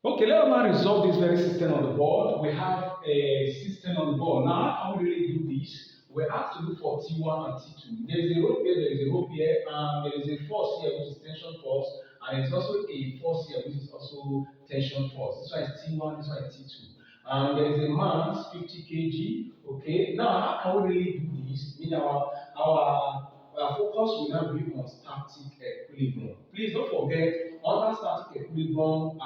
Okay, let us now resolve this very system on the board. We have a system on the board. Now, how can we really do this? We have to look for T1 and T2. There is a rope here, there is a rope here, and there is a force here, which is tension force, and there is also a force here, which is also tension force. This one is T1, this one is T2. And there is a mass, 50 kg. Okay, now how can we really do this? Mean our focus will now be on static equilibrium. Please don't forget, under static equilibrium,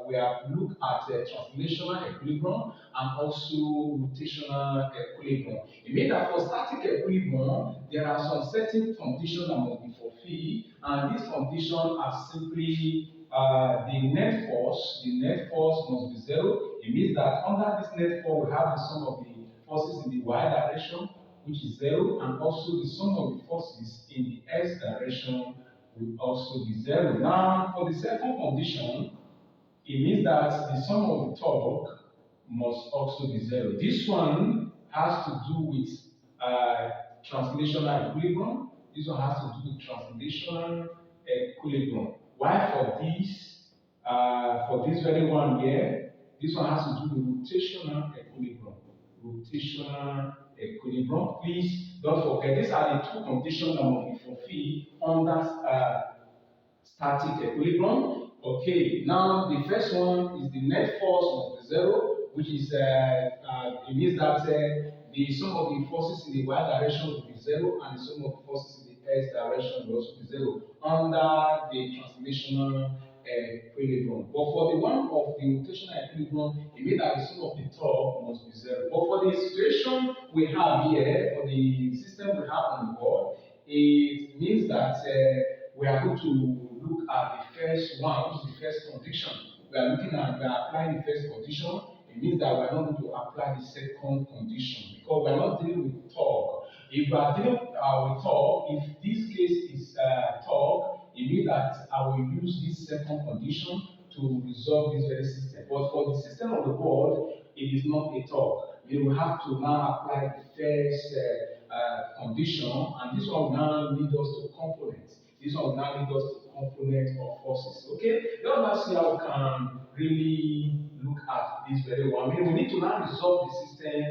we have looked at translational equilibrium and also rotational equilibrium. It means that for static equilibrium, there are some certain conditions that must be fulfilled, and these conditions are simply the net force. The net force must be zero. It means that under this net force, we have the sum of the forces in the y direction, which is zero, and also the sum of the forces in the x direction will also be zero. Now, for the second condition, it means that the sum of the torque must also be zero. This one has to do with translational equilibrium. This one has to do with translational equilibrium. Why for this very one here, this one has to do with rotational equilibrium. Rotational equilibrium. Please don't forget, these are the two conditions that must be fulfilled under static equilibrium. Okay, now the first one is the net force must be zero, which is it means that the sum of the forces in the y direction will be zero, and the sum of the forces in the x direction will also be zero under the translational equilibrium. But for the one of the rotational equilibrium, it means that the sum of the torque must be zero. But for the situation we have here, for the system we have on the board, it means that we are going to look at the first one, which is the first condition. We are applying the first condition. It means that we are not going to apply the second condition because we are not dealing with torque. If we are dealing with torque, if this case is torque, it means that I will use this second condition to resolve this very system. But for the system on the board, it is not a torque. We will have to now apply the first condition, and this one will now lead us to components. This one will now lead us to component of forces. Okay, let us see how we can really look at this very one. I mean, we need to now resolve the system.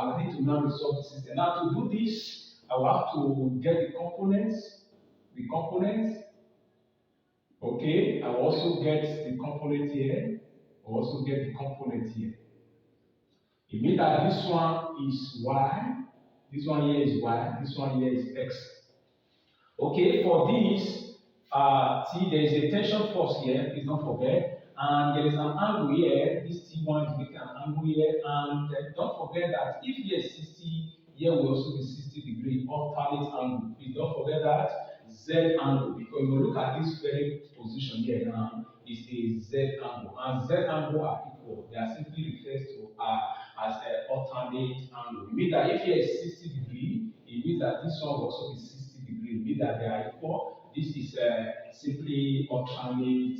We need to now resolve the system. Now, to do this, I will have to get the components. The components. Okay, I will also get the component here. I will also get the component here. It means that this one is y, this one here is y, this one here is x. Okay, for this, see, there is a tension force here, please don't forget, and there is an angle here. This T1 is making an angle here, and don't forget that if here is 60, here will also be 60 degree alternate angle. Please don't forget that Z angle, because if you look at this very position here now, it's a Z angle, and Z angle are equal. They are simply referred to as an alternate angle. It means that if here is 60 degree, it means that this one will also be 60 degree. It means that they are equal. This is simply alternate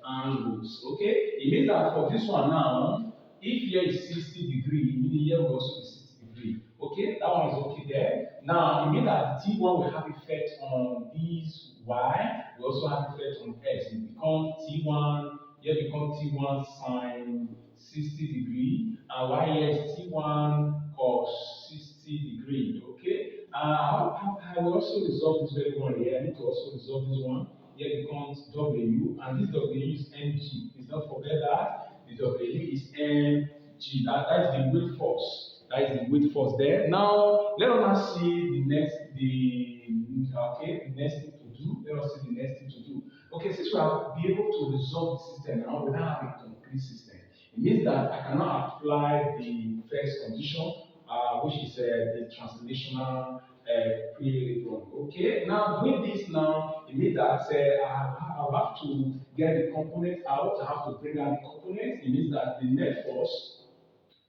angles. Okay, it means that for this one now, if here is 60 degree, meaning here will also be 60 degree. Okay, that one is okay there. Now, it means that T1 will have effect on this Y, we also have effect on X. It becomes T1, here becomes T1 sine 60 degree, and Y here is T1 cos 60 degree. Okay, how I will also resolve this very one here. I need to also resolve this one. Here becomes W, and this W is mg. Please don't forget that the W is mg. That is the weight force. That is the weight force there. Now let us see the next thing to do. Let us see the next thing to do. Okay, since we have be able to resolve the system now, we now have a complete system. It means that I cannot apply the first condition, which is the translational equilibrium. Okay, now doing this now, it means that I have to get the component out. I have to bring out the components. It means that the net force.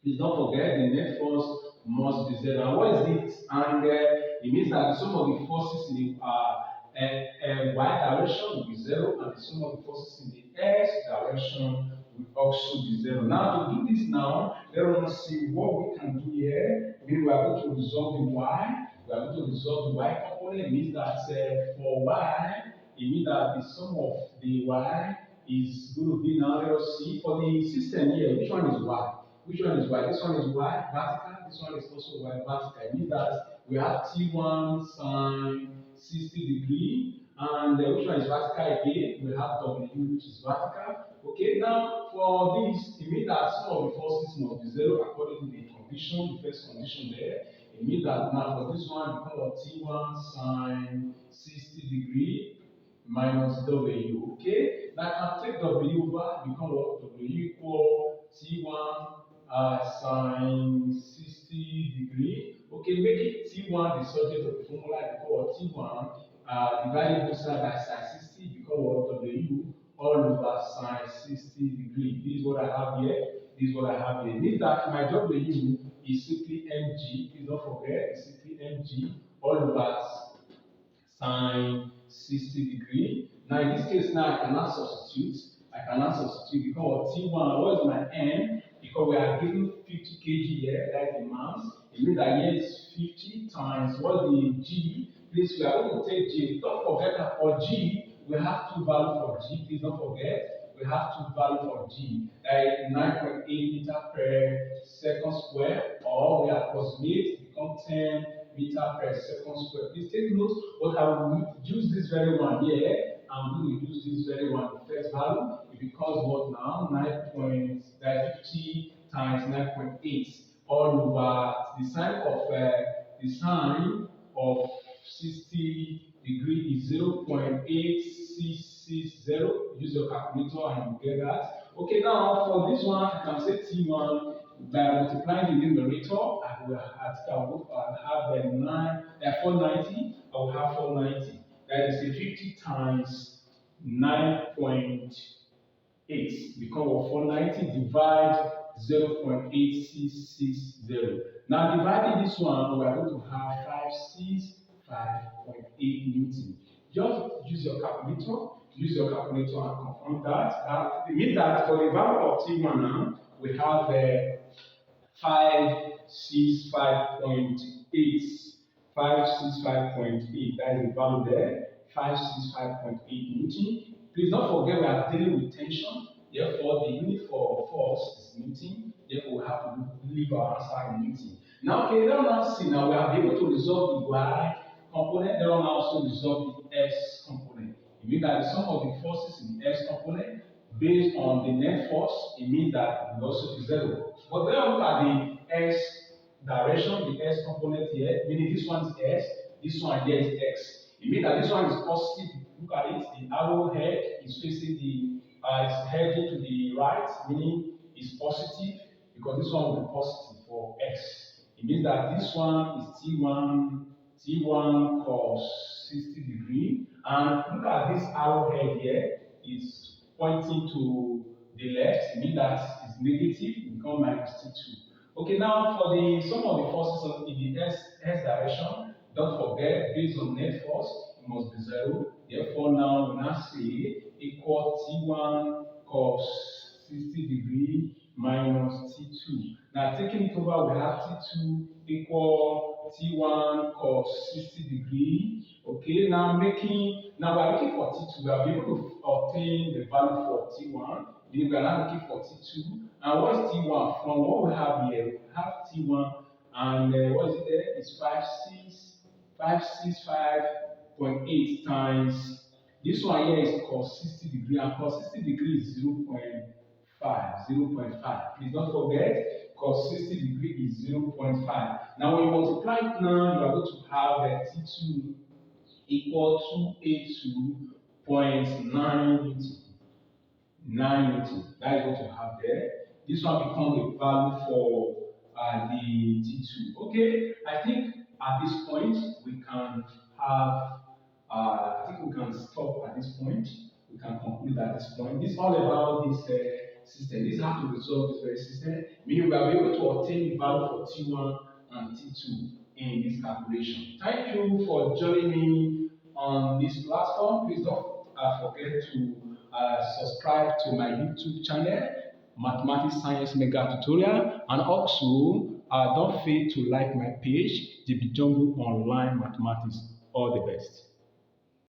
Please don't forget the net force must be zero. And what is it? And it means that the sum of the forces in the y direction will be zero, and the sum of the forces in the x direction will also be zero. Now, to do this now, let us see what we can do here. I mean, we are going to resolve the y. We are going to resolve the y component. It means that for y, it means that the sum of the y is going to be now, let us see, for the system here, which one is y? Which one is y? This one is y vertical, this one is also y vertical. It means that we have T1 sine 60 degree, and which one is vertical again? We have W, which is vertical. Okay, now for this, it means that some of the forces must be zero according to the condition, the first condition there. It means that now for this one, because of T1 sine 60 degree minus W. Okay, now I can take W over, become what? W equal T1 sine 60 degree. Okay, make it T1 the subject of the formula, because T1 divided both sides by sine 60, because what? W all over sine 60 degree. This is what I have here. This is what I have here. It means that my W is simply mg. Please don't forget, it's simply mg all over sine 60 degree. Now in this case now I cannot substitute. Because T1, what is my n? Because we are given 50 kg here, that's the mass. It means that here is 50 times what the g. Please, we are going to take g. Don't forget that for g, we have two values for g. Please don't forget. We have two values for g. That is 9.8 meter per second square, or we approximate become 10 meter per second square. Please take note, but I will use this very one here. I'm going to use this very one, the first value. It becomes what now? 9.50 times 9.8 all over the sine of 60 degree is 0.8660. Use your calculator and you get that. Okay, now for this one, you can say T1 by multiplying the numerator. I will have 490. I will have 490. That is a 50 times 9.8 because of 490 divide 0.8660. Now dividing this one, we are going to have 565.8 Newton. Just use your calculator. Use your calculator and confirm that. It means that for the value of T1 now, we have 565.8. 565.8, that is the value there, 565.8 Newton. Please don't forget we are dealing with tension, therefore the unit for force is Newton, therefore we have to leave our answer in Newton. Now, okay, let us now see, now we have been able to resolve the Y component, let us now also resolve the S component. It means that the sum of the forces in the S component based on the net force, it means that it will also be zero. But then look at the S direction, the S component here, meaning this one is S, this one here is X. It means that this one is positive. Look at it, the arrow head is facing the, is heading to the right, meaning it's positive, because this one will be positive for X. It means that this one is T1 cos 60 degree, and look at this arrow head here, is pointing to the left, it means that it's negative, it becomes minus T2. Okay, now for the sum of the forces in the S direction, don't forget, based on net force, it must be zero. Therefore, now we now say equal T1 cos 60 degree minus T2. Now taking it over, we have T2 equal T1 cos 60 degree. Okay, now we're looking for T2. We are able to obtain the value for T1. Then we are now looking for T2. And what is T1? From what we have here, we have T1, and what is it there? It's 565.8 times. This one here is cos 60 degree, and cos 60 degree is 0.5. Please don't forget, cos 60 degree is 0.5. Now when you multiply it now, you are going to have T2 equal 282.9 Newton. 9 Newton. That is what you have there. This one becomes a value for the T2. Okay, I think at this point we can have, I think we can stop at this point. We can conclude at this point. This is all about this system. This is how to resolve this very system. Meaning we are able to obtain the value for T1 and T2 in this calculation. Thank you for joining me on this platform. Please don't forget to subscribe to my YouTube channel, Mathematics Science Mega Tutorial, and also don't fail to like my page, the Bijumbu Online Mathematics. All the best.